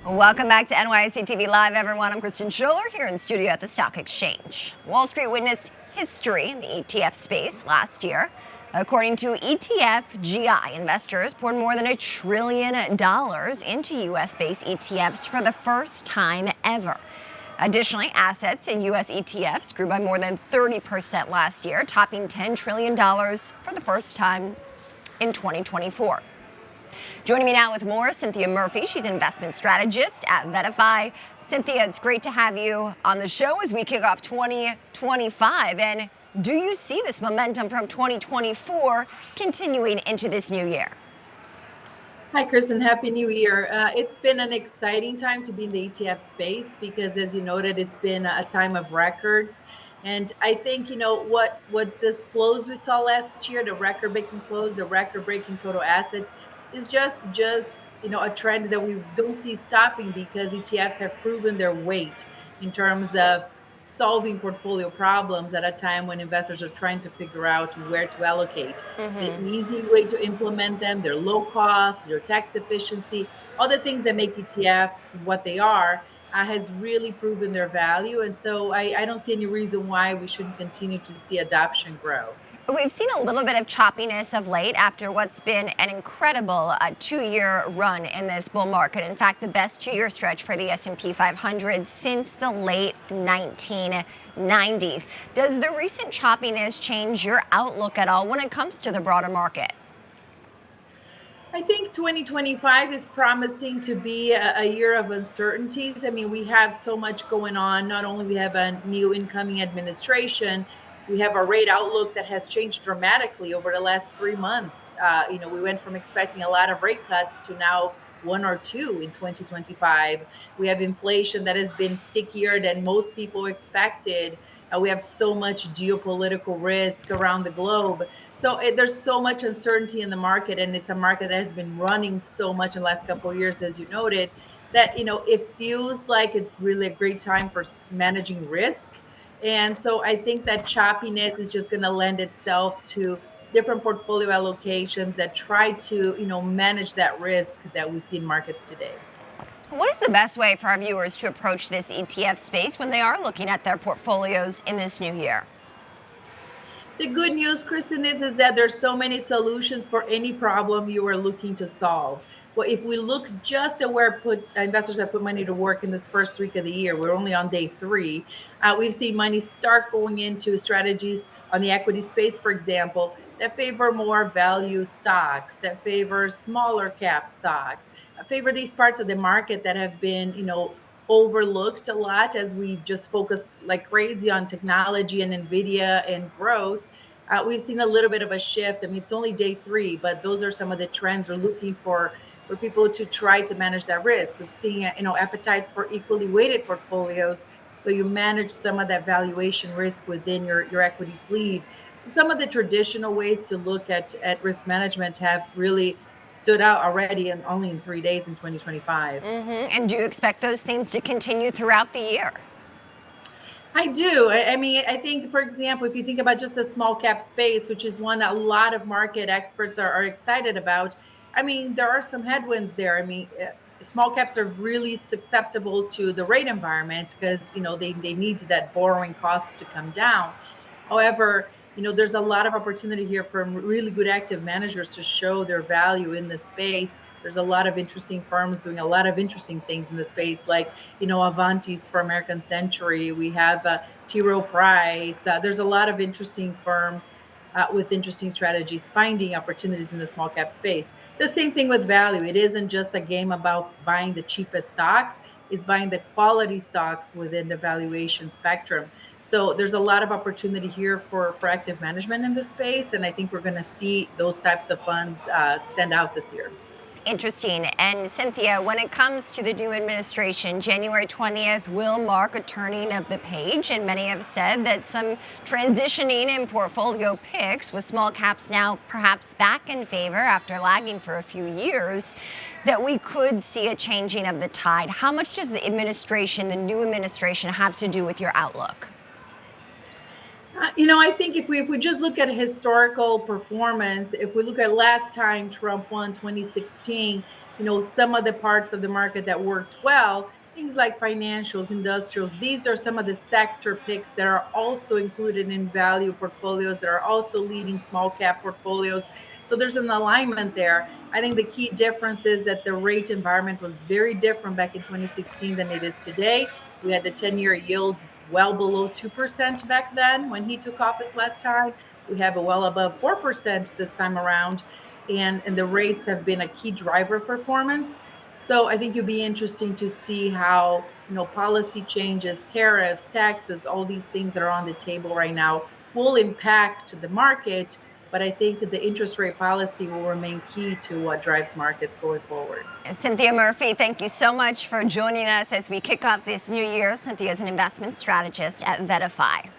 Welcome back to NYSE TV Live, everyone. I'm Kristen Scholler here in studio at the Stock Exchange. Wall Street witnessed history in the ETF space last year. According to ETF GI, investors poured more than $1 trillion into U.S.-based ETFs for the first time ever. Additionally, assets in U.S. ETFs grew by more than 30% last year, topping $10 trillion for the first time in 2024. Joining me now with more, Cinthia Murphy. She's an investment strategist at VettaFi. Cinthia, it's great to have you on the show as we kick off 2025. And do you see this momentum from 2024 continuing into this new year? Hi, Kristen. Happy New Year. It's been an exciting time to be in the ETF space because, as you noted, it's been a time of records. And I think, what the flows we saw last year, the record-breaking flows, the record-breaking total assets, is just a trend that we don't see stopping because ETFs have proven their weight in terms of solving portfolio problems at a time when investors are trying to figure out where to allocate. The easy way to implement them, their low cost, their tax efficiency, all the things that make ETFs what they are, has really proven their value. And so I don't see any reason why we shouldn't continue to see adoption grow. We've seen a little bit of choppiness of late after what's been an incredible two-year run in this bull market. In fact, the best two-year stretch for the S&P 500 since the late 1990s. Does the recent choppiness change your outlook at all when it comes to the broader market? I think 2025 is promising to be a year of uncertainties. I mean, we have so much going on. Not only we have a new incoming administration, we have a rate outlook that has changed dramatically over the last 3 months. We went from expecting a lot of rate cuts to now one or two in 2025. We have inflation that has been stickier than most people expected. We have so much geopolitical risk around the globe. So there's so much uncertainty in the market, and it's a market that has been running so much in the last couple of years, as you noted, that it feels like it's really a great time for managing risk. And so I think that choppiness is just going to lend itself to different portfolio allocations that try to, manage that risk that we see in markets today. What is the best way for our viewers to approach this ETF space when they are looking at their portfolios in this new year? The good news, Kristen, is that there's so many solutions for any problem you are looking to solve. Well, if we look just at where investors have put money to work in this first week of the year, we're only on day 3. We've seen money start going into strategies on the equity space, for example, that favor more value stocks, that favor smaller cap stocks, favor these parts of the market that have been, overlooked a lot as we just focus like crazy on technology and NVIDIA and growth. We've seen a little bit of a shift. I mean, it's only day 3, but those are some of the trends we're looking for people to try to manage that risk. We're seeing, appetite for equally weighted portfolios. So you manage some of that valuation risk within your equity sleeve. So some of the traditional ways to look at risk management have really stood out already and only in 3 days in 2025. And do you expect those themes to continue throughout the year? I do. I mean, I think, for example, if you think about just the small cap space, which is one a lot of market experts are excited about, I mean, there are some headwinds there. I mean, small caps are really susceptible to the rate environment because, they need that borrowing cost to come down. However, there's a lot of opportunity here for really good active managers to show their value in this space. There's a lot of interesting firms doing a lot of interesting things in the space, like, Avanti's for American Century. We have T. Rowe Price. There's a lot of interesting firms with interesting strategies, finding opportunities in the small cap space. The same thing with value. It isn't just a game about buying the cheapest stocks. It's buying the quality stocks within the valuation spectrum. So there's a lot of opportunity here for active management in this space. And I think we're going to see those types of funds stand out this year. Interesting. And Cinthia, when it comes to the new administration, January 20th will mark a turning of the page. And many have said that some transitioning in portfolio picks, with small caps now perhaps back in favor after lagging for a few years, that we could see a changing of the tide. How much does the new administration, have to do with your outlook? I think if we just look at historical performance, if we look at last time Trump won 2016, some of the parts of the market that worked well, things like financials, industrials. These are some of the sector picks that are also included in value portfolios, that are also leading small cap portfolios. So there's an alignment there. I think the key difference is that the rate environment was very different back in 2016 than it is today. We had the 10-year yield well below 2% back then when he took office last time. We have a well above 4% this time around. And the rates have been a key driver of performance. So I think it'll be interesting to see how, policy changes, tariffs, taxes, all these things that are on the table right now will impact the market. But I think that the interest rate policy will remain key to what drives markets going forward. Cinthia Murphy, thank you so much for joining us as we kick off this new year. Cinthia is an investment strategist at VettaFi.